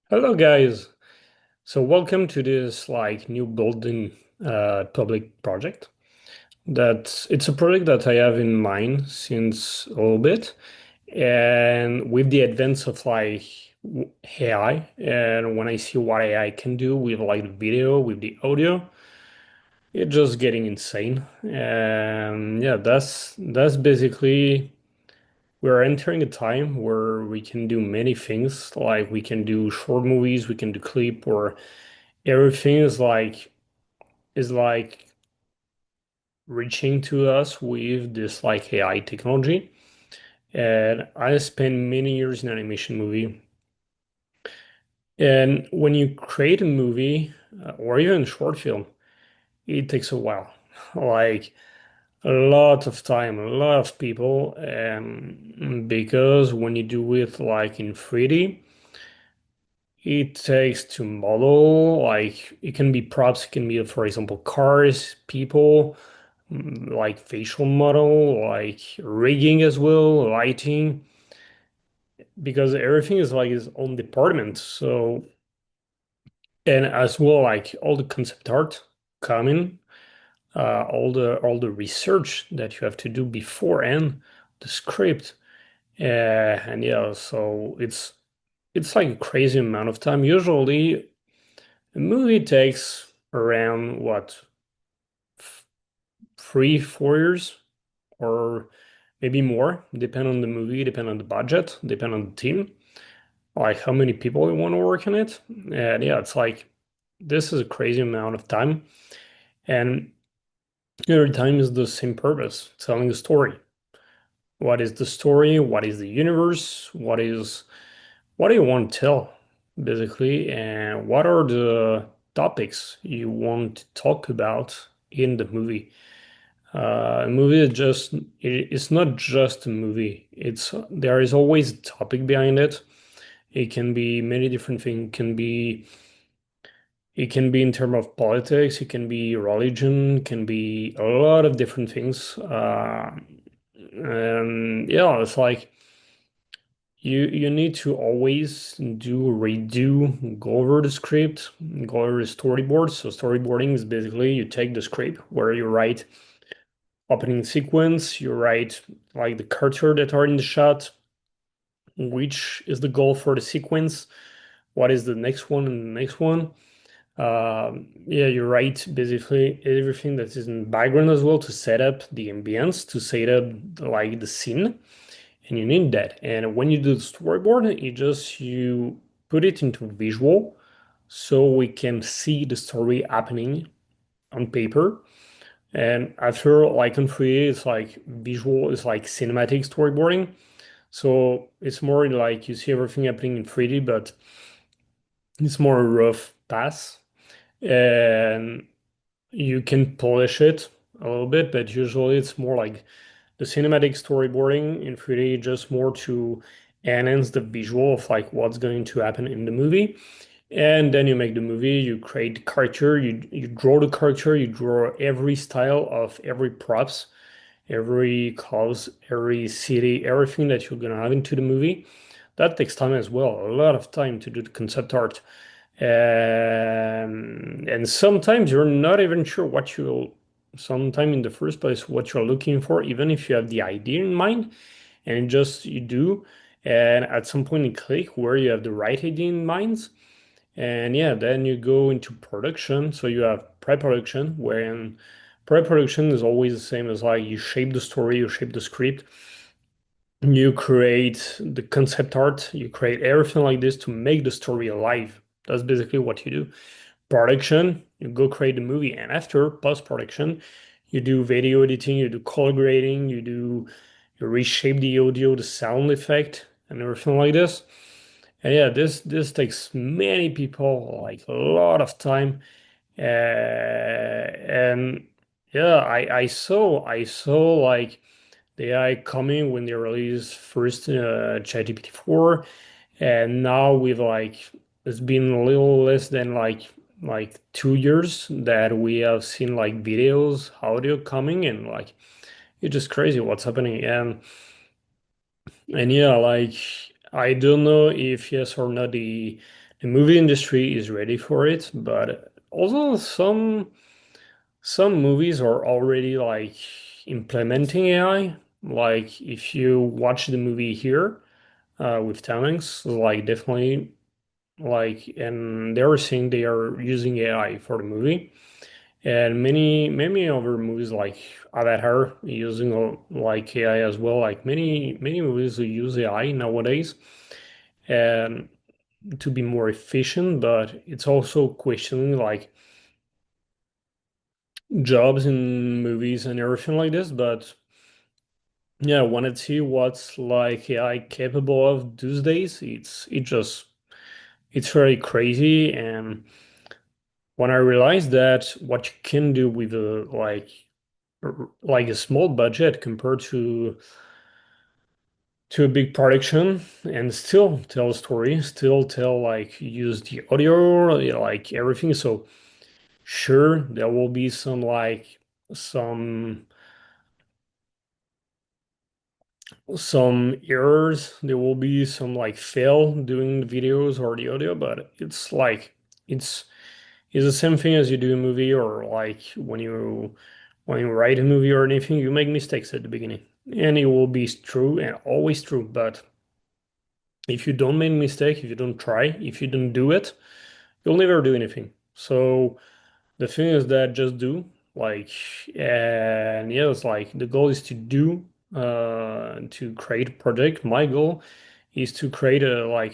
Hello guys. So welcome to this new building public project. It's a project that I have in mind since a little bit. And with the advance of AI, and when I see what AI can do with like the video, with the audio, it's just getting insane. And yeah, that's basically we're entering a time where we can do many things. Like we can do short movies, we can do clip, or everything is like reaching to us with this like AI technology. And I spent many years in animation movie. And when you create a movie or even a short film, it takes a while. Like a lot of time, a lot of people, because when you do it like in 3D, it takes to model, like it can be props, it can be, for example, cars, people, like facial model, like rigging as well, lighting, because everything is like its own department. So, and as well, like all the concept art coming, all the research that you have to do beforehand, the script, and yeah, so it's like a crazy amount of time. Usually, a movie takes around what, 3, 4 years, or maybe more, depend on the movie, depend on the budget, depend on the team, like how many people want to work on it. And yeah, it's like this is a crazy amount of time. And every time is the same purpose, telling a story. What is the story? What is the universe? What do you want to tell, basically? And what are the topics you want to talk about in the movie? A movie is just it's not just a movie. It's there is always a topic behind it. It can be many different things. It can be in terms of politics, it can be religion, can be a lot of different things. And yeah, it's like you need to always redo, go over the script, go over the storyboard. So storyboarding is basically you take the script where you write opening sequence, you write like the character that are in the shot, which is the goal for the sequence, what is the next one and the next one. Yeah, you write basically everything that is in the background as well to set up the ambience, to set up like the scene, and you need that. And when you do the storyboard, you put it into visual so we can see the story happening on paper. And after like on 3D, it's like visual, it's like cinematic storyboarding. So it's more like you see everything happening in 3D, but it's more a rough pass. And you can polish it a little bit, but usually it's more like the cinematic storyboarding in 3D, just more to enhance the visual of like what's going to happen in the movie. And then you make the movie, you create the character, you draw the character, you draw every style of every props, every clothes, every city, everything that you're gonna have into the movie. That takes time as well, a lot of time to do the concept art. And sometimes you're not even sure sometime in the first place, what you're looking for, even if you have the idea in mind, and just you do. And at some point, you click where you have the right idea in mind. And yeah, then you go into production. So you have pre-production, when pre-production is always the same as like you shape the story, you shape the script, you create the concept art, you create everything like this to make the story alive. That's basically what you do. Production, you go create the movie, and after post-production, you do video editing, you do color grading, you reshape the audio, the sound effect, and everything like this. And yeah, this takes many people like a lot of time. And yeah, I saw like the AI coming when they released first ChatGPT 4, and now with like it's been a little less than like 2 years that we have seen like videos, audio coming, and like it's just crazy what's happening. And yeah, like I don't know if yes or not the movie industry is ready for it, but also some movies are already like implementing AI. Like if you watch the movie here with Talents, like definitely like, and they are saying they are using AI for the movie. And many other movies like Avatar using like AI as well. Like many movies who use AI nowadays, and to be more efficient. But it's also questioning like jobs in movies and everything like this. But yeah, when I see what's like AI capable of these days, it's very crazy. And when I realized that what you can do with a like a small budget compared to a big production and still tell a story, still tell like use the audio, like everything. So sure, there will be some some errors. There will be some like fail doing the videos or the audio, but it's like it's it's the same thing as you do a movie or like when you write a movie or anything, you make mistakes at the beginning. And it will be true and always true. But if you don't make a mistake, if you don't try, if you don't do it, you'll never do anything. So the thing is that just do like, and yeah, it's like the goal is to do to create a project. My goal is to create a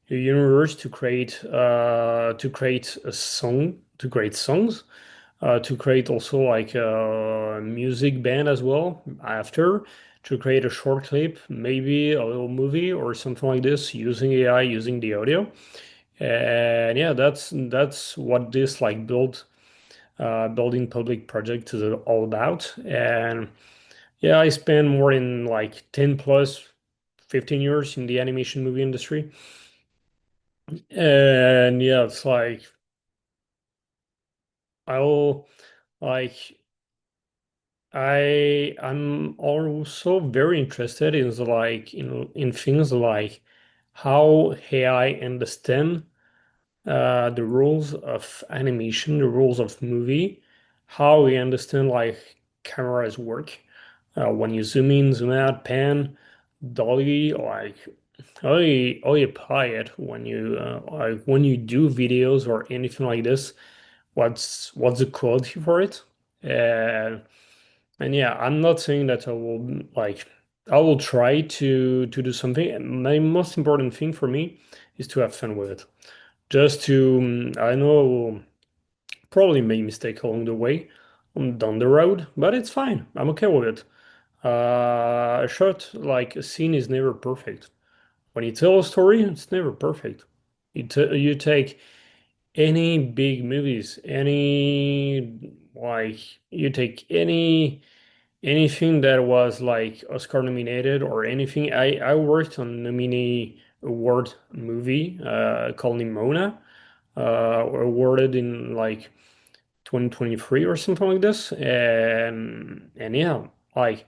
universe to create a song to create songs to create also like a music band as well after to create a short clip, maybe a little movie or something like this using AI, using the audio. And yeah, that's what this like building public project is all about. And yeah, I spent more in like 10 plus 15 years in the animation movie industry. And yeah, it's like I'll like I'm also very interested in in things like how AI understand the rules of animation, the rules of movie, how we understand like cameras work. When you zoom in, zoom out, pan, dolly, like how you apply it when you like when you do videos or anything like this. What's the quality for it? Uh, and yeah, I'm not saying that I will try to do something. My most important thing for me is to have fun with it. Just to I know probably make mistake along the way down the road, but it's fine. I'm okay with it. A shot like a scene is never perfect. When you tell a story, it's never perfect. You take any big movies, any like you take anything that was like Oscar nominated or anything. I worked on nominee award movie called Nimona, awarded in like 2023 or something like this. And yeah, like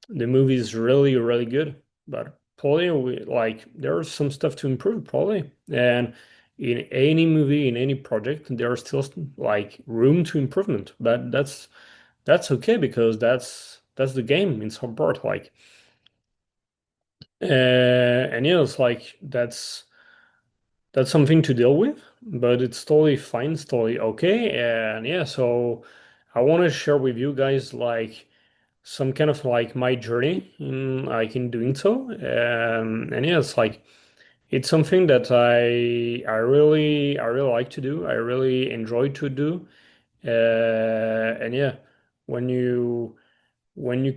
the movie is really good, but probably like there's some stuff to improve probably. And in any movie, in any project, there's still like room to improvement. But that's okay because that's the game in some part. Like, and yeah, it's like that's something to deal with, but it's totally fine, it's totally okay. And yeah, so I want to share with you guys like some kind of like my journey in doing so. And yeah, it's like it's something that I really like to do. I really enjoy to do. And yeah, when you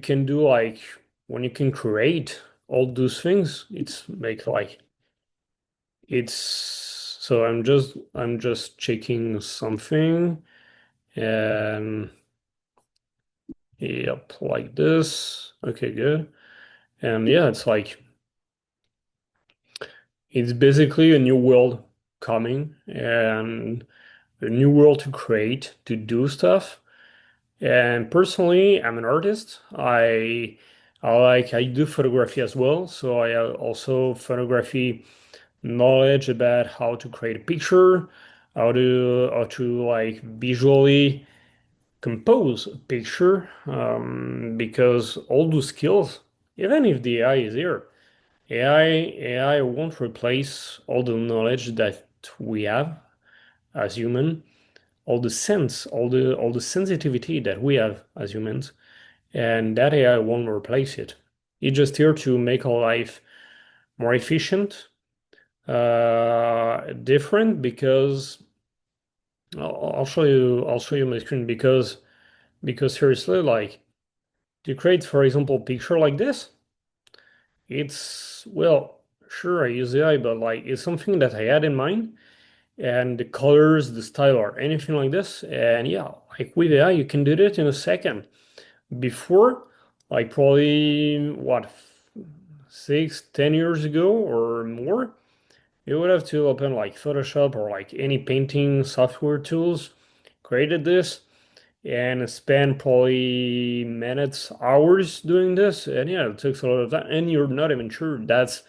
can do like when you can create all those things, it's make like it's so I'm just checking something and yep, like this. Okay, good. And yeah, it's like it's basically a new world coming and a new world to create, to do stuff. And personally, I'm an artist. I do photography as well. So I also photography knowledge about how to create a picture, how to like visually compose a picture, because all those skills, even if the AI is here, AI won't replace all the knowledge that we have as human, all the sense, all the sensitivity that we have as humans, and that AI won't replace it. It's just here to make our life more efficient, different because I'll show you my screen because seriously, like to create, for example, a picture like this, it's well, sure I use AI, but like it's something that I had in mind, and the colors, the style, or anything like this, and yeah, like with AI, you can do that in a second. Before, like probably what 6, 10 years ago or more, you would have to open like Photoshop or like any painting software tools, created this, and spend probably minutes, hours doing this. And yeah, it takes a lot of time. And you're not even sure that's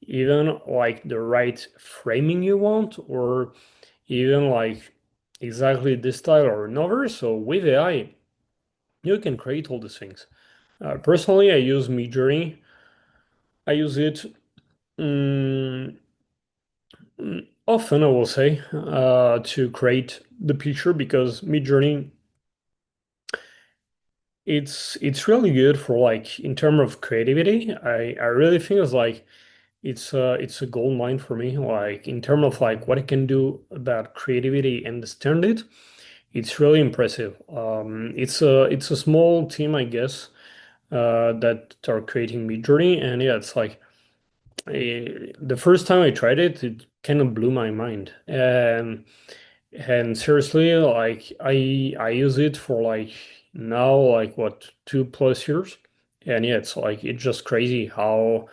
even like the right framing you want, or even like exactly this style or another. So with AI, you can create all these things. Personally, I use Midjourney. I use it mm, often, I will say, to create the picture because Midjourney it's really good for like in terms of creativity. I really think it's a gold mine for me. Like in terms of like what I can do about creativity and understand it, it's really impressive. It's a small team, I guess, that are creating Midjourney, and yeah, it's like the first time I tried it, it kind of blew my mind. And seriously, like I use it for like now like what 2+ years, and yeah, it's like it's just crazy how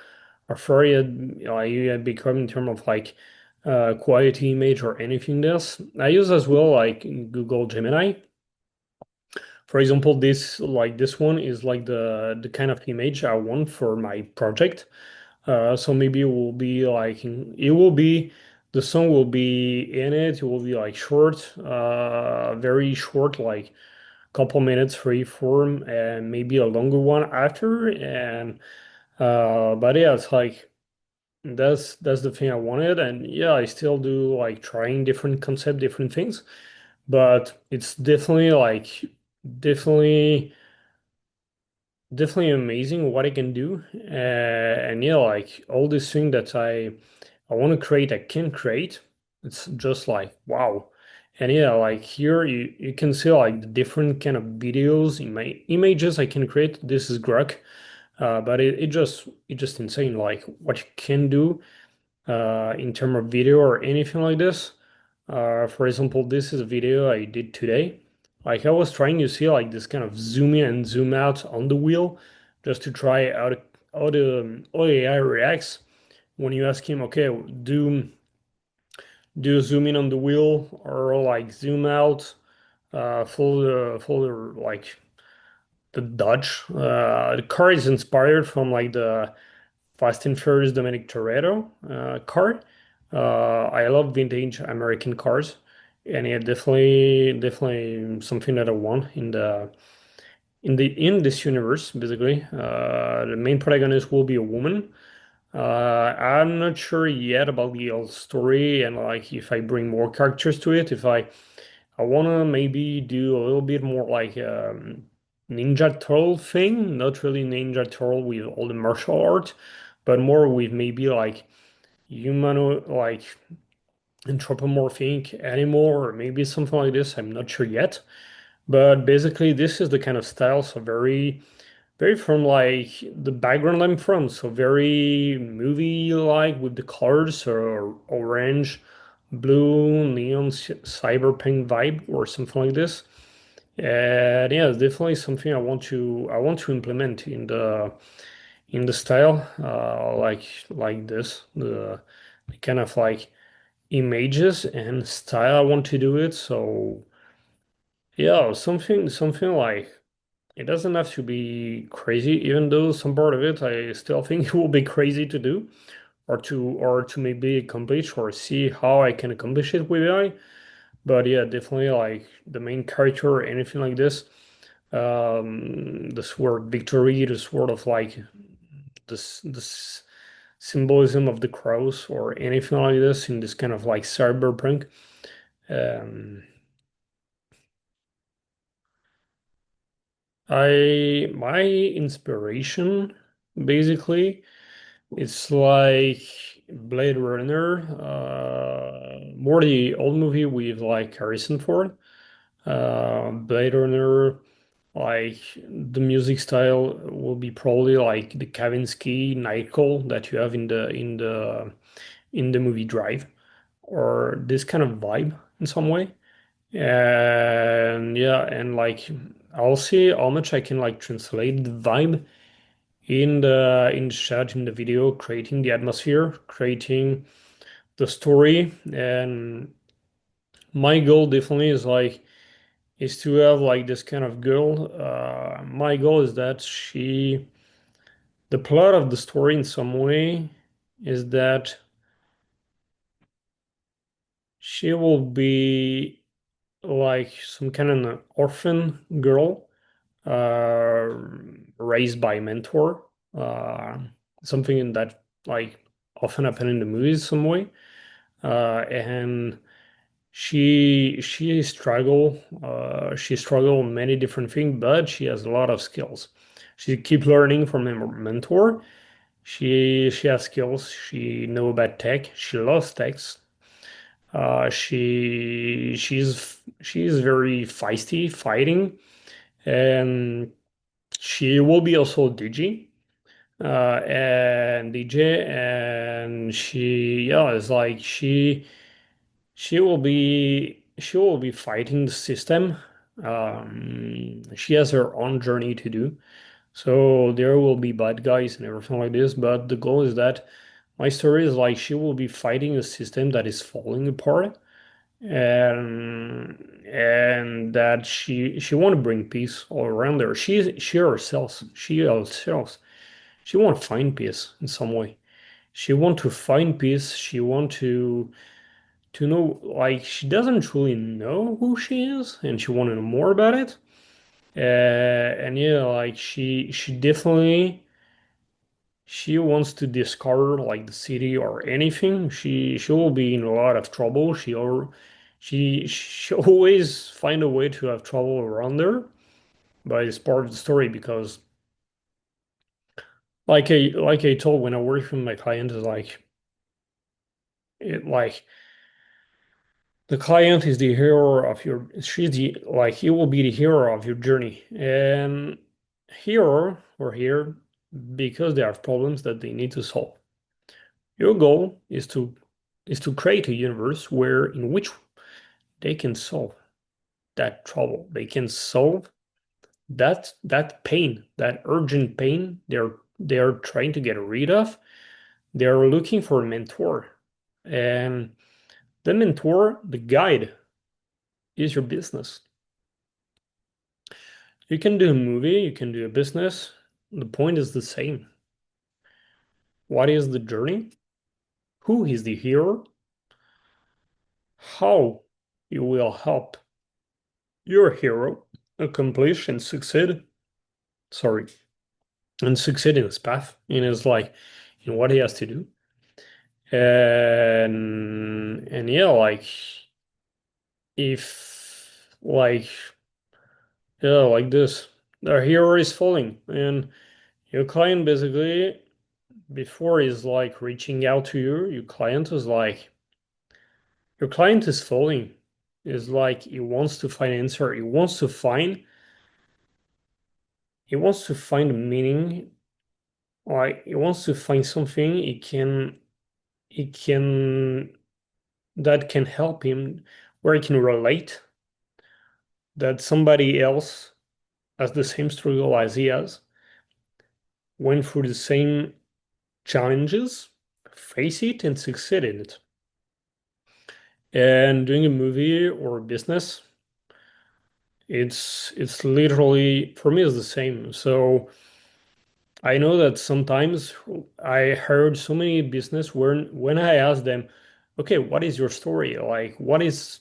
far you had become in terms of like quality image or anything else. I use as well like Google Gemini. For example, this one is like the kind of image I want for my project. So maybe it will be like it will be the song will be in it. It will be like short, very short, like couple minutes free form, and maybe a longer one after. And but yeah, it's like that's the thing I wanted. And yeah, I still do like trying different concept, different things, but it's definitely definitely amazing what I can do. And yeah, like all this thing that I want to create, I can create. It's just like wow. And yeah, like here you can see like the different kind of videos in my images I can create. This is Grok, but it just insane like what you can do in terms of video or anything like this. For example, this is a video I did today. Like I was trying to see like this kind of zoom in and zoom out on the wheel just to try out how the AI reacts when you ask him, okay, do zoom in on the wheel or like zoom out for the like the Dodge. The car is inspired from like the Fast and Furious Dominic Toretto car. I love vintage American cars, and yeah, definitely something that I want in this universe. Basically, the main protagonist will be a woman. I'm not sure yet about the whole story and like if I bring more characters to it. If I wanna maybe do a little bit more like Ninja Turtle thing, not really Ninja Turtle with all the martial art, but more with maybe like human like anthropomorphic animal or maybe something like this. I'm not sure yet. But basically this is the kind of style, so very from like the background I'm from, so very movie like with the colors or orange, blue, neon, cyberpunk vibe or something like this. And yeah, it's definitely something I want to implement in the style like this the kind of like images and style I want to do it. So yeah, something like it doesn't have to be crazy, even though some part of it I still think it will be crazy to do, or to maybe accomplish or see how I can accomplish it with AI. But yeah, definitely like the main character or anything like this. The sword victory, the sort of like this symbolism of the cross or anything like this in this kind of like cyberpunk. Um, my inspiration basically it's like Blade Runner, more the old movie with like Harrison Ford. Blade Runner, like the music style will be probably like the Kavinsky Night Call that you have in the movie Drive, or this kind of vibe in some way. And yeah, and like I'll see how much I can like translate the vibe in the chat, in the video, creating the atmosphere, creating the story. And my goal definitely is to have like this kind of girl. My goal is that the plot of the story in some way is that she will be like some kind of an orphan girl, uh, raised by a mentor, uh, something that like often happen in the movies some way. And she struggle many different things, but she has a lot of skills. She keep learning from her mentor. She has skills. She know about tech. She loves tech. She's very feisty, fighting, and she will be also DJ, and it's like she will be fighting the system. She has her own journey to do. So there will be bad guys and everything like this, but the goal is that my story is like she will be fighting a system that is falling apart, and that she want to bring peace all around her. She herself she want to find peace in some way. She want to find peace. She want to know, like she doesn't truly know who she is, and she want to know more about it. And yeah, like she definitely she wants to discover like the city or anything. She will be in a lot of trouble. She always find a way to have trouble around her, but it's part of the story because like I told when I work with my client is like the client is the hero of your she's the like he will be the hero of your journey. And hero or here because they have problems that they need to solve. Your goal is to create a universe where in which they can solve that trouble. They can solve that pain, that urgent pain they're trying to get rid of. They're looking for a mentor. And the mentor, the guide, is your business. You can do a movie, you can do a business. The point is the same. What is the journey? Who is the hero? How you will help your hero accomplish and succeed. Sorry, and succeed in his path, in his like in what he has to do. And yeah, like if like yeah, like this, the hero is falling, and your client basically before he's like reaching out to you, your client is falling. Is like he wants to find answer. He wants to find a meaning. Like he wants to find something he can that can help him, where he can relate, that somebody else has the same struggle as he has, went through the same challenges, face it and succeed in it. And doing a movie or a business, it's literally for me it's the same. So I know that sometimes I heard so many business when I ask them, okay, what is your story? Like, what is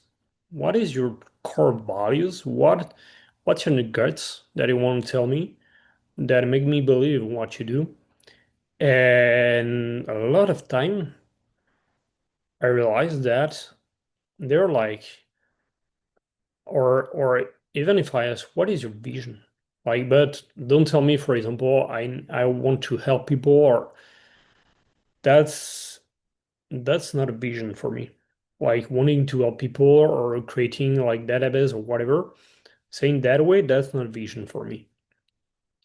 your core values? What's your guts that you want to tell me that make me believe in what you do? And a lot of time I realize that they're like, or even if I ask, what is your vision? Like, but don't tell me, for example, I want to help people, or that's that's not a vision for me. Like wanting to help people or creating like database or whatever, saying that way, that's not a vision for me.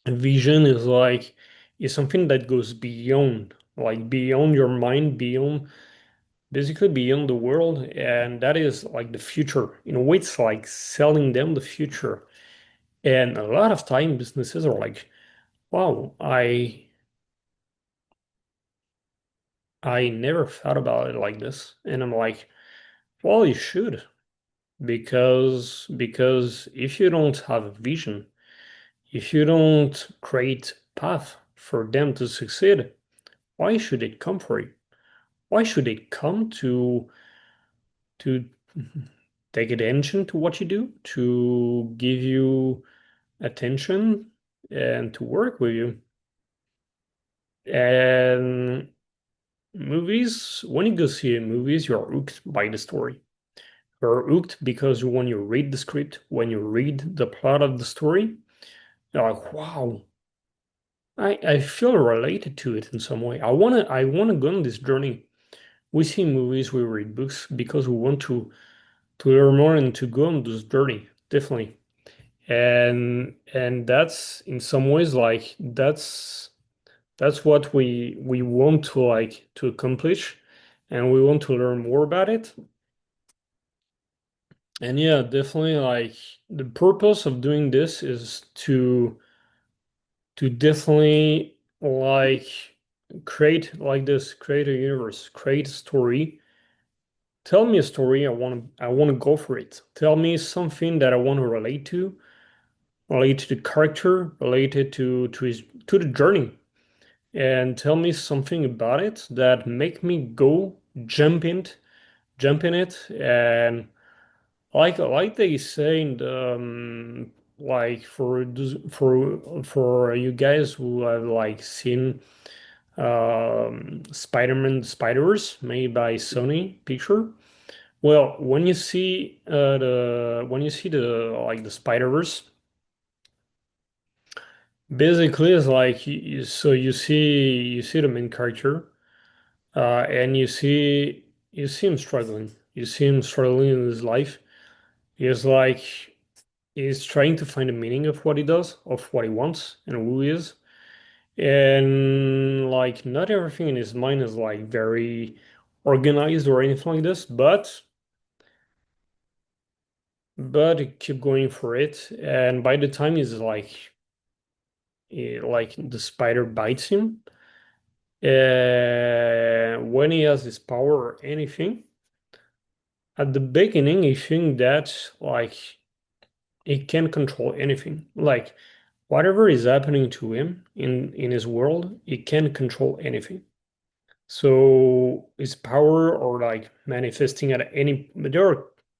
A vision is like is something that goes beyond, like beyond your mind, beyond basically beyond the world, and that is like the future. In a way, it's like selling them the future. And a lot of time businesses are like, wow, I never thought about it like this. And I'm like, well, you should. Because if you don't have a vision, if you don't create path for them to succeed, why should it come for you? Why should it come to take attention to what you do, to give you attention and to work with you? And movies, when you go see movies, you're hooked by the story. You're hooked because when you read the script, when you read the plot of the story, you're like, wow, I feel related to it in some way. I wanna go on this journey. We see movies, we read books because we want to learn more and to go on this journey, definitely. And that's in some ways like that's what we want to like to accomplish, and we want to learn more about it. And yeah, definitely like the purpose of doing this is to definitely like create like this, create a universe, create a story. Tell me a story. I want to go for it. Tell me something that I want to relate to, relate to the character, related to his to the journey, and tell me something about it that make me go jump in it, and like they say in the, like for you guys who have like seen Spider-Man Spider-Verse made by Sony Picture. Well, when you see the like the Spider-Verse, basically it's like so you see the main character, and you see him struggling. You see him struggling in his life. He's like he's trying to find the meaning of what he does, of what he wants, and who he is. And like not everything in his mind is like very organized or anything like this, but he keep going for it. And by the time he's like the spider bites him, when he has his power or anything, at the beginning he think that like he can control anything. Like whatever is happening to him in his world, he can control anything. So his power or like manifesting at any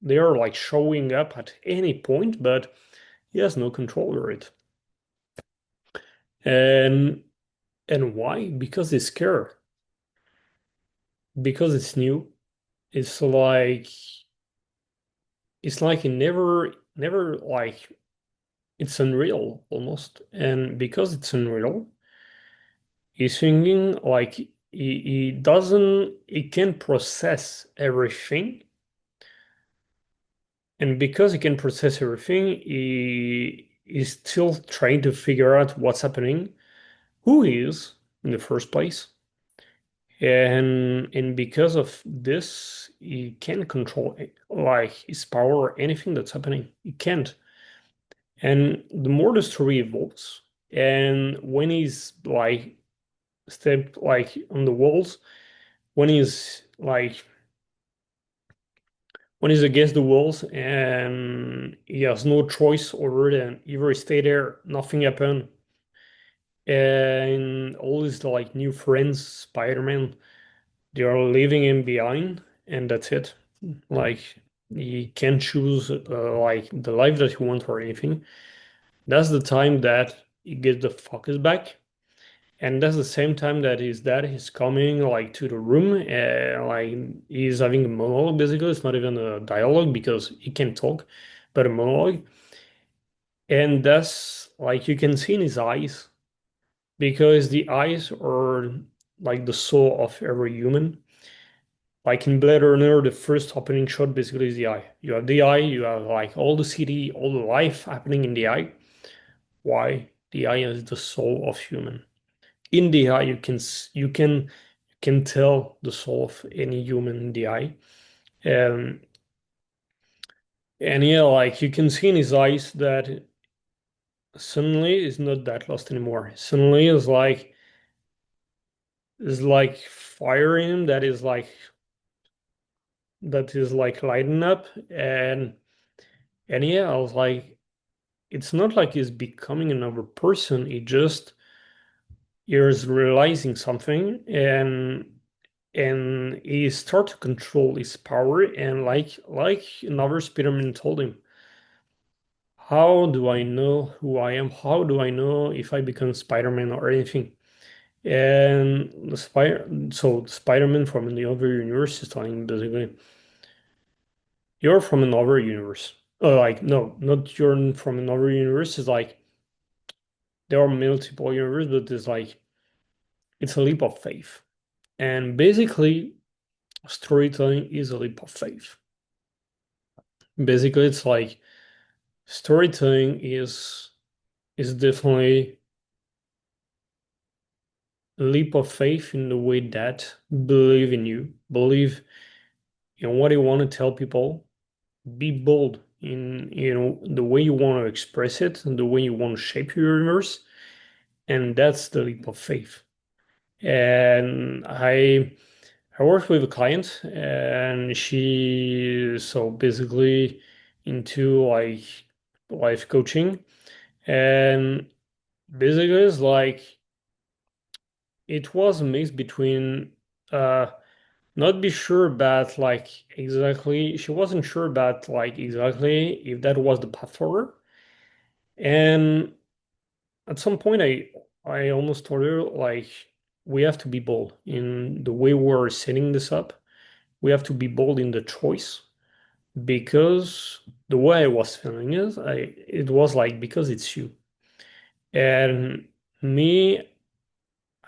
they are like showing up at any point, but he has no control over it. And why? Because he's scared. Because it's new. It's like he never like it's unreal almost. And because it's unreal, he's thinking like he can't process everything. And because he can process everything, he is still trying to figure out what's happening, who he is in the first place. And because of this, he can't control like his power or anything that's happening. He can't. And the more the story evolves, and when he's like stepped like on the walls, when he's like when he's against the walls and he has no choice other than either stay there, nothing happen, and all these like new friends, Spider-Man, they are leaving him behind, and that's it. Like he can't choose like the life that he wants or anything. That's the time that he gets the focus back. And that's the same time that his dad is coming like to the room, like he's having a monologue. Basically, it's not even a dialogue because he can't talk, but a monologue. And that's like you can see in his eyes because the eyes are like the soul of every human. Like in Blade Runner, the first opening shot basically is the eye. You have the eye, you have like all the city, all the life happening in the eye. Why? The eye is the soul of human. In the eye, you can tell the soul of any human in the eye. Um, and yeah, like you can see in his eyes that suddenly is not that lost anymore. Suddenly is like fire in him that is like lighting up and yeah, I was like, it's not like he's becoming another person. He's realizing something and he start to control his power and like another Spider-Man told him, how do I know who I am? How do I know if I become Spider-Man or anything? And the Spider-Man from the other universe is telling him basically, you're from another universe. Like no, not you're from another universe. It's like there are multiple universes, but it's a leap of faith. And basically, storytelling is a leap of faith. Basically, it's like storytelling is definitely a leap of faith in the way that believe in you, believe in what you want to tell people, be bold in the way you want to express it and the way you want to shape your universe, and that's the leap of faith. And I worked with a client, and she so basically into like life coaching, and basically it's like it was a mix between uh not be sure about like exactly she wasn't sure about like exactly if that was the path for her. And at some point I almost told her like we have to be bold in the way we're setting this up. We have to be bold in the choice because the way I was feeling is it was like because it's you. And me,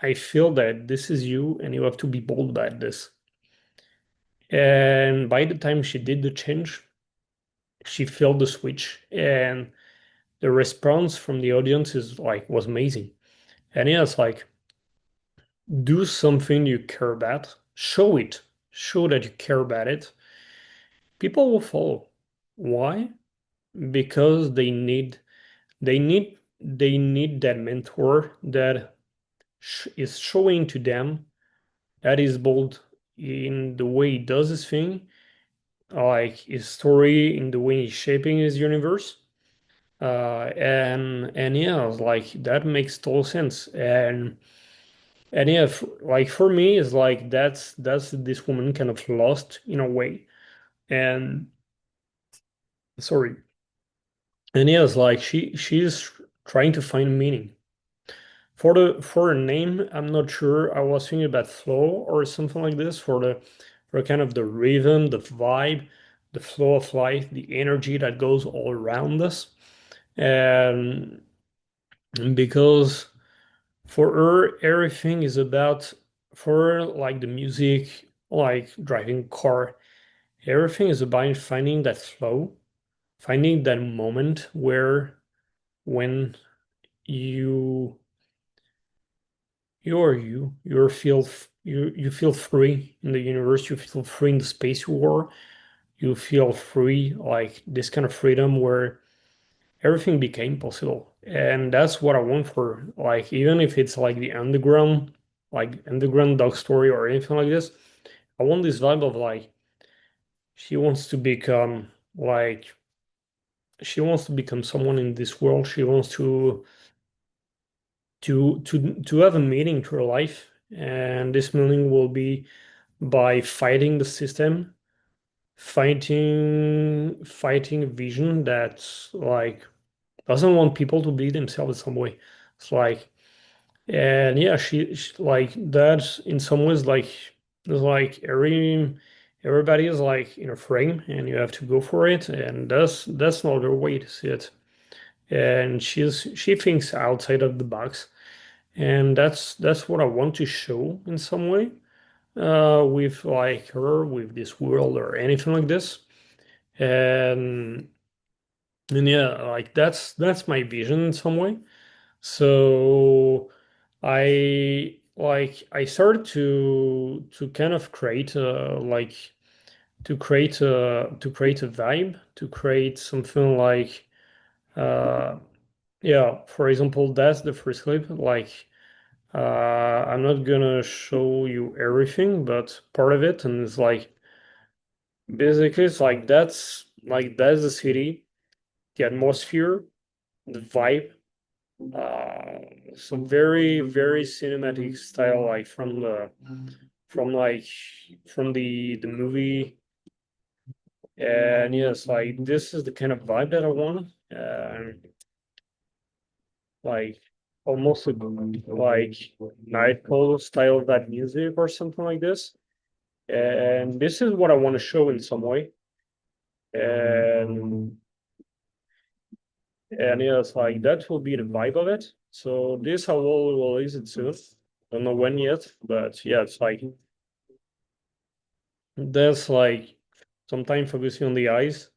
I feel that this is you and you have to be bold about this. And by the time she did the change, she felt the switch and the response from the audience is like was amazing. And yeah, it's like do something you care about, show it, show that you care about it. People will follow. Why? Because they need that mentor that is showing to them that is bold in the way he does his thing, like his story, in the way he's shaping his universe. And yeah, like that makes total sense. And yeah, like for me, it's like that's this woman kind of lost in a way. And sorry, and yeah, it's like she's trying to find meaning. For a name, I'm not sure. I was thinking about flow or something like this for kind of the rhythm, the vibe, the flow of life, the energy that goes all around us. And because for her, everything is about for her, like the music, like driving car, everything is about finding that flow, finding that moment where when you you're you. You feel free in the universe. You feel free in the space you are. You feel free, like this kind of freedom where everything became possible. And that's what I want for like even if it's like underground dog story or anything like this. I want this vibe of like she wants to become like she wants to become someone in this world. She wants to to have a meaning to your life, and this meaning will be by fighting the system, fighting a vision that's like doesn't want people to be themselves in some way. It's like, and yeah, she like that in some ways, like it's like everybody is like in a frame and you have to go for it, and that's not her way to see it. And she thinks outside of the box, and that's what I want to show in some way, with like her, with this world or anything like this. And and yeah, like that's my vision in some way. So I started to kind of create like to create a vibe, to create something like uh yeah, for example, that's the first clip. Like I'm not gonna show you everything, but part of it, and it's like basically it's like that's the city, the atmosphere, the vibe. Some very, very cinematic style, like from like from the movie. And yes, like this is the kind of vibe that I want. Like almost like nightclub style of that music or something like this. And this is what I want to show in some way. And and yes, like that will be the vibe of it. So this I will release it soon. Don't know when yet, but yeah, it's like there's like sometimes focusing on the eyes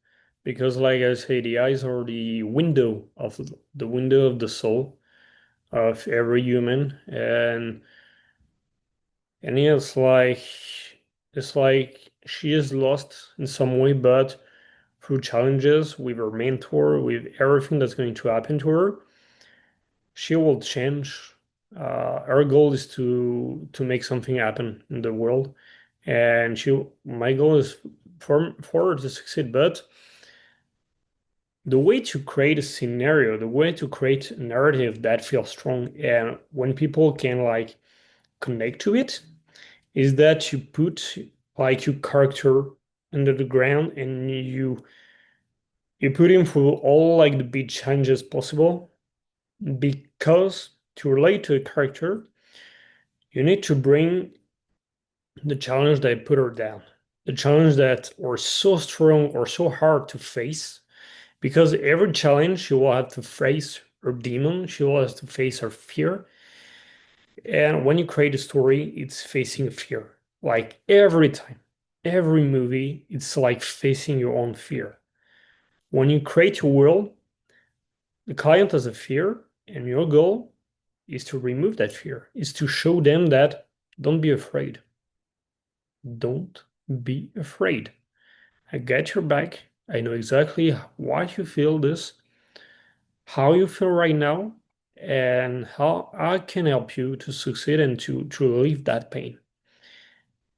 because like I say, the eyes are the window of the soul of every human. And yeah, it's like she is lost in some way, but through challenges with her mentor, with everything that's going to happen to her, she will change. Our goal is to make something happen in the world, and my goal is for her to succeed. But the way to create a scenario, the way to create a narrative that feels strong, and when people can like connect to it, is that you put like your character under the ground and you put him through all like the big challenges possible because to relate to a character you need to bring the challenge that put her down, the challenge that are so strong or so hard to face, because every challenge she will have to face her demon, she will have to face her fear. And when you create a story, it's facing fear. Like every time, every movie, it's like facing your own fear. When you create your world, the client has a fear, and your goal is to remove that fear, is to show them that don't be afraid. Don't be afraid. I got your back. I know exactly why you feel this, how you feel right now, and how I can help you to succeed and to relieve that pain.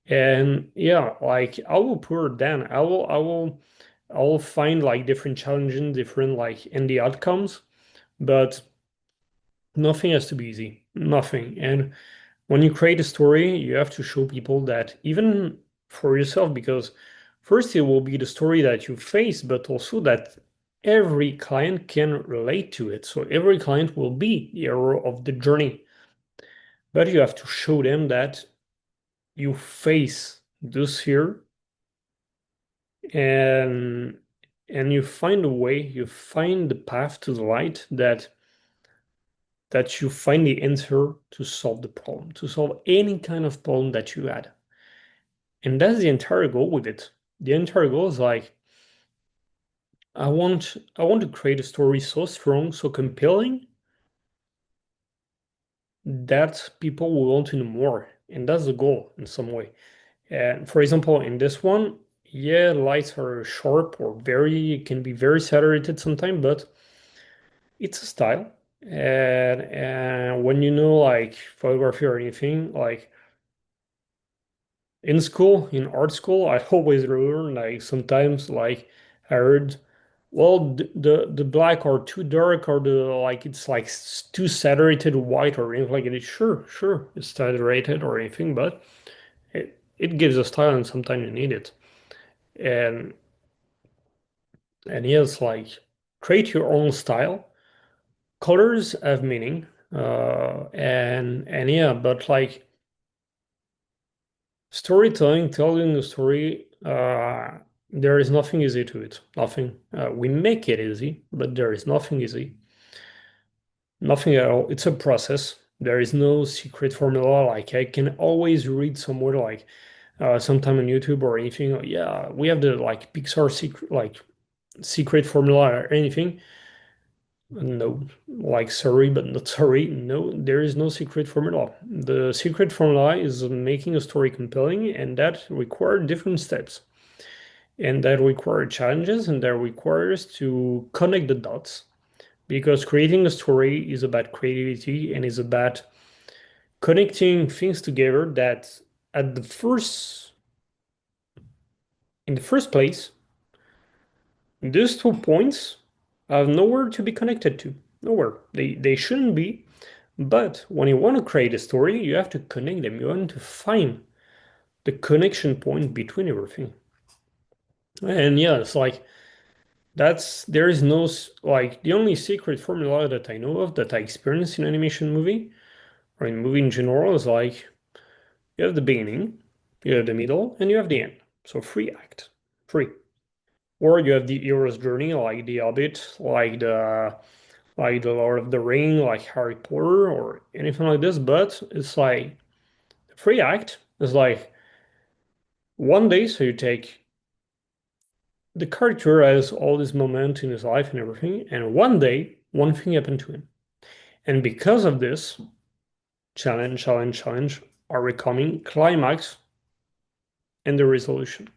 And yeah, like I will put her down. I will find like different challenges, different like in the outcomes, but nothing has to be easy. Nothing. And when you create a story, you have to show people that even for yourself, because first it will be the story that you face, but also that every client can relate to it. So every client will be the hero of the journey. But you have to show them that you face this here, and you find a way, you find the path to the light, that you find the answer to solve the problem, to solve any kind of problem that you had. And that's the entire goal with it. The entire goal is like I want to create a story so strong, so compelling that people will want to know more. And that's the goal in some way. And for example, in this one, yeah, lights are sharp or very can be very saturated sometimes, but it's a style. And when you know like photography or anything, like in school, in art school, I always learn like sometimes like I heard Well, the black or too dark or the like it's like too saturated white or anything like it. Sure, sure, it's saturated or anything, but it gives a style and sometimes you need it. And and yes, like create your own style. Colors have meaning, and yeah, but like storytelling, telling a story, there is nothing easy to it. Nothing. We make it easy, but there is nothing easy. Nothing at all. It's a process. There is no secret formula. Like I can always read somewhere like sometime on YouTube or anything. "Oh, yeah, we have the like Pixar secret like secret formula or anything. No, like sorry, but not sorry. No, there is no secret formula. The secret formula is making a story compelling, and that requires different steps, and that requires challenges, and that requires to connect the dots. Because creating a story is about creativity and is about connecting things together that at the first in the first place, these 2 points have nowhere to be connected to. Nowhere. They shouldn't be. But when you want to create a story, you have to connect them. You want to find the connection point between everything. And yeah, it's like there is no like the only secret formula that I know of that I experienced in animation movie or in movie in general is like you have the beginning, you have the middle, and you have the end. So three act, three. Or you have the hero's journey, like the Hobbit, like the Lord of the Ring, like Harry Potter, or anything like this. But it's like free act is like one day, so you take the character has all this moment in his life and everything, and one day, one thing happened to him. And because of this, challenge, challenge, challenge are becoming climax and the resolution.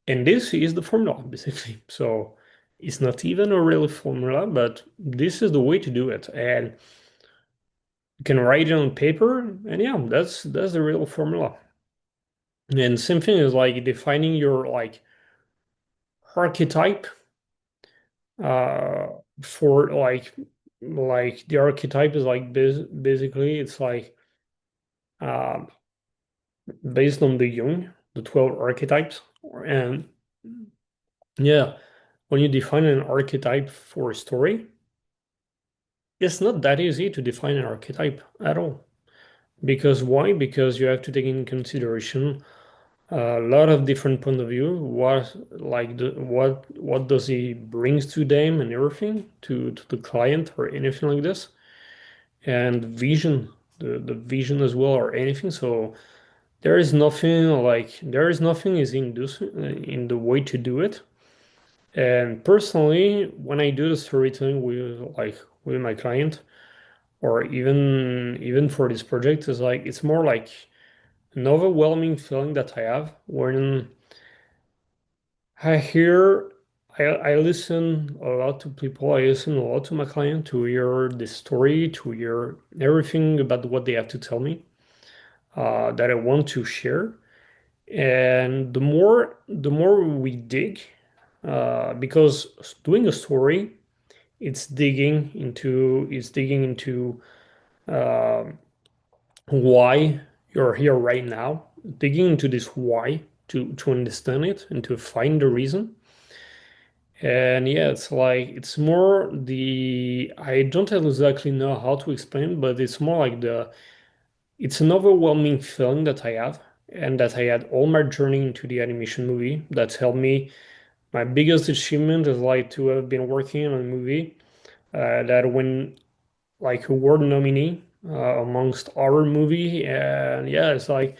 And this is the formula, basically. So it's not even a real formula, but this is the way to do it. And you can write it on paper, and yeah, that's the real formula. And same thing is like defining your like archetype uh for like the archetype is like basically it's like um based on the Jung, the 12 archetypes. And yeah, when you define an archetype for a story, it's not that easy to define an archetype at all. Because why? Because you have to take in consideration a lot of different point of view. What does he brings to them and everything to the client or anything like this, and vision, the vision as well or anything. So there is nothing is in the way to do it. And personally, when I do the storytelling with my client, or even for this project, is like it's more like an overwhelming feeling that I have when I hear I listen a lot to people. I listen a lot to my client to hear the story, to hear everything about what they have to tell me that I want to share. And the more we dig, because doing a story, it's digging into uh, why you're here right now, digging into this why to understand it and to find the reason. And yeah, it's like it's more the I don't exactly know how to explain, but it's more like it's an overwhelming feeling that I have, and that I had all my journey into the animation movie that's helped me. My biggest achievement is like to have been working on a movie that win like award nominee amongst our movie, and yeah, it's like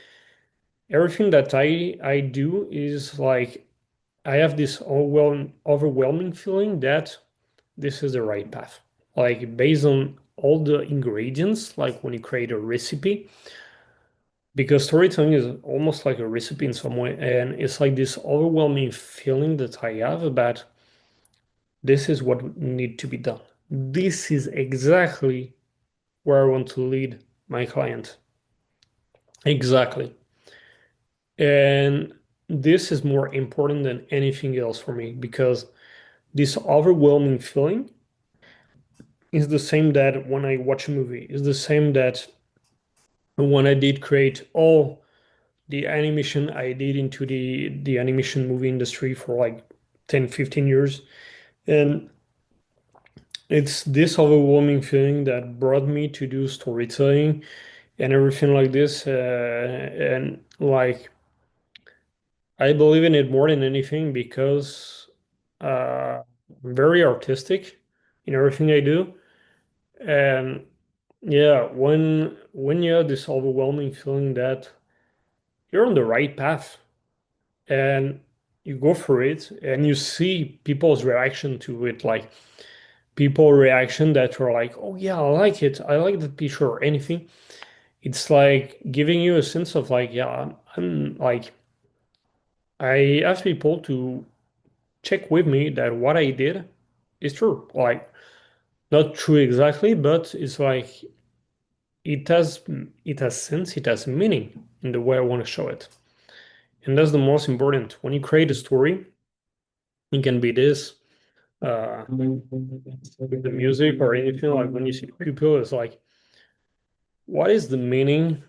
everything that I do is like I have this overwhelming feeling that this is the right path. Like based on all the ingredients, like when you create a recipe, because storytelling is almost like a recipe in some way, and it's like this overwhelming feeling that I have about this is what need to be done. This is exactly where I want to lead my client. Exactly. And this is more important than anything else for me because this overwhelming feeling is the same that when I watch a movie, is the same that when I did create all the animation I did into the animation movie industry for like 10, 15 years. And it's this overwhelming feeling that brought me to do storytelling and everything like this. And like, I believe in it more than anything because I'm very artistic in everything I do. And yeah, when you have this overwhelming feeling that you're on the right path and you go for it and you see people's reaction to it, like people reaction that are like, oh yeah, I like it, I like the picture or anything. It's like giving you a sense of like, yeah, I'm like, I ask people to check with me that what I did is true. Like, not true exactly, but it's like it has it has sense, it has meaning in the way I want to show it. And that's the most important. When you create a story, it can be this with the music or anything. Like when you see people, it's like, what is the meaning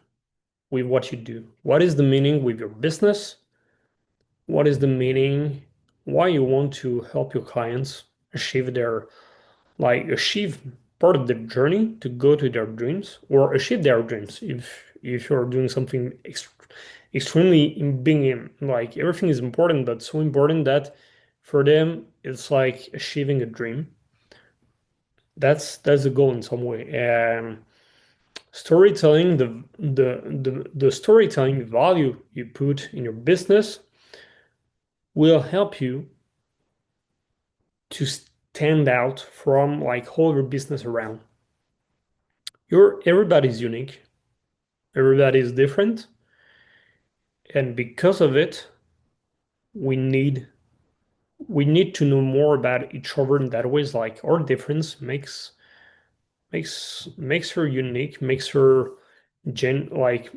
with what you do? What is the meaning with your business? What is the meaning? Why you want to help your clients achieve their like achieve part of their journey to go to their dreams or achieve their dreams if you're doing something extremely being in like everything is important but so important that for them it's like achieving a dream. That's the goal in some way. Storytelling, the storytelling value you put in your business will help you to stand out from like all your business around. Everybody's unique, everybody's different, and because of it, we need we need to know more about each other in that ways. Like our difference makes her unique, makes her gen like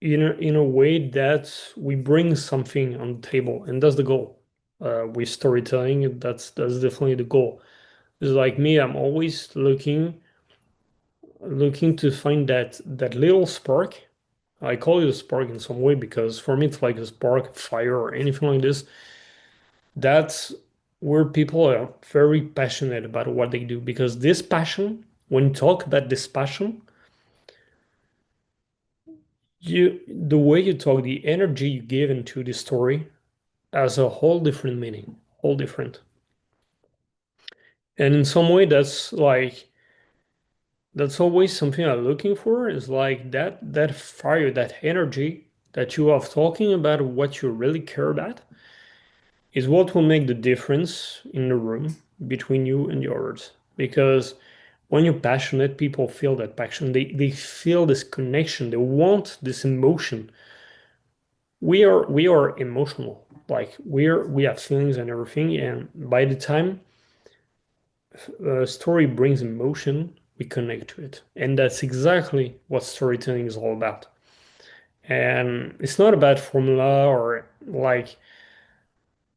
in a way that we bring something on the table, and that's the goal. With storytelling, that's definitely the goal. It's like me, I'm always looking to find that little spark. I call it a spark in some way because for me it's like a spark, fire, or anything like this. That's where people are very passionate about what they do because this passion, when you talk about this passion, the way you talk, the energy you give into the story has a whole different meaning, whole different. And in some way, that's always something I'm looking for is like that fire, that energy that you are talking about what you really care about is what will make the difference in the room between you and the others. Because when you're passionate, people feel that passion. They feel this connection. They want this emotion. We are emotional. Like we have feelings and everything. And by the time a story brings emotion, we connect to it. And that's exactly what storytelling is all about. And it's not about formula or like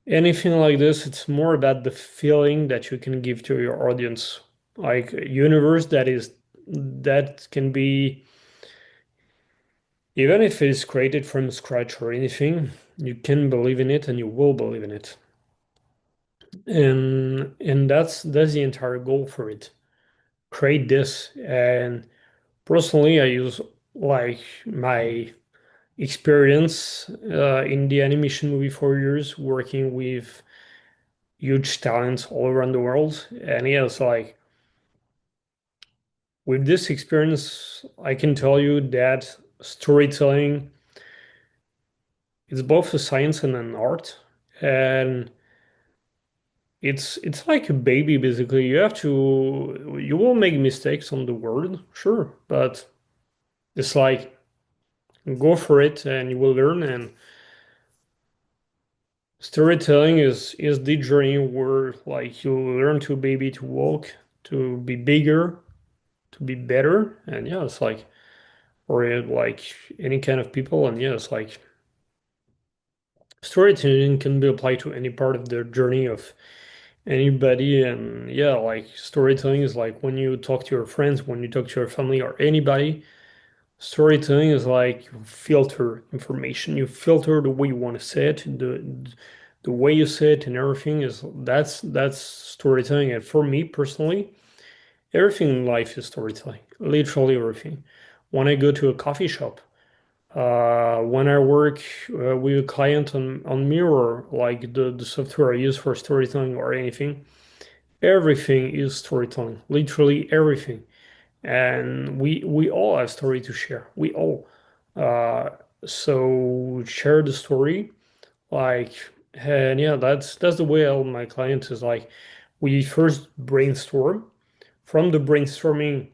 anything like this. It's more about the feeling that you can give to your audience. Like a universe that can be, even if it is created from scratch or anything, you can believe in it and you will believe in it. And that's the entire goal for it. Create this. And personally, I use like my experience in the animation movie for years, working with huge talents all around the world. And yes, like with this experience, I can tell you that storytelling is both a science and an art. And it's like a baby basically. You will make mistakes on the word, sure, but it's like go for it and you will learn. And storytelling is the journey where like you learn to baby to walk, to be bigger, to be better. And yeah, it's like or like any kind of people. And yeah, it's like Storytelling can be applied to any part of the journey of anybody. And yeah, like storytelling is like when you talk to your friends, when you talk to your family or anybody, storytelling is like you filter information, you filter the way you want to say it, the way you say it and everything is that's storytelling. And for me personally, everything in life is storytelling, literally everything. When I go to a coffee shop, when I work with a client on Mirror, like the software I use for storytelling or anything, everything is storytelling, literally everything. And we all have story to share. We all. Uh, so share the story, like, and yeah, that's the way all my clients is like. We first brainstorm. From the brainstorming,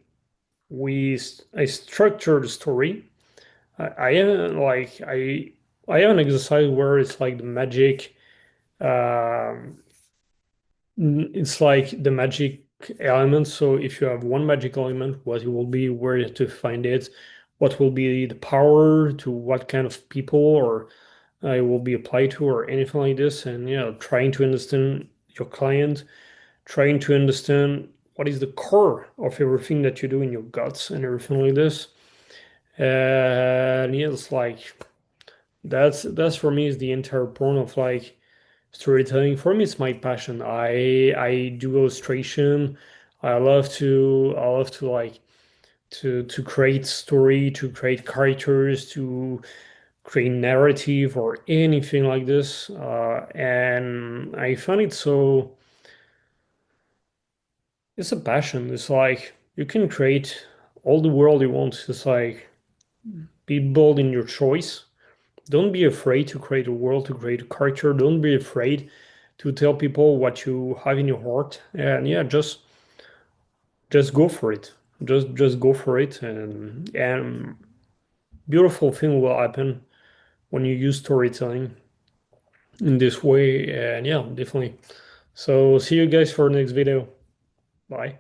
I structure the story. I haven't like I have an exercise where it's like the magic. Um, it's like the magic element. So if you have one magic element, what it will be, where to find it, what will be the power to what kind of people or it will be applied to or anything like this. And yeah, trying to understand your client, trying to understand what is the core of everything that you do in your guts and everything like this. And yeah, it's like that's for me is the entire point of like storytelling. For me, it's my passion. I do illustration. I love to like to create story, to create characters, to create narrative or anything like this. And I find it so it's a passion. It's like you can create all the world you want. It's like be bold in your choice. Don't be afraid to create a world, to create a character. Don't be afraid to tell people what you have in your heart. And yeah, just go for it. Just go for it, and beautiful thing will happen when you use storytelling in this way. And yeah, definitely. So see you guys for the next video. Bye.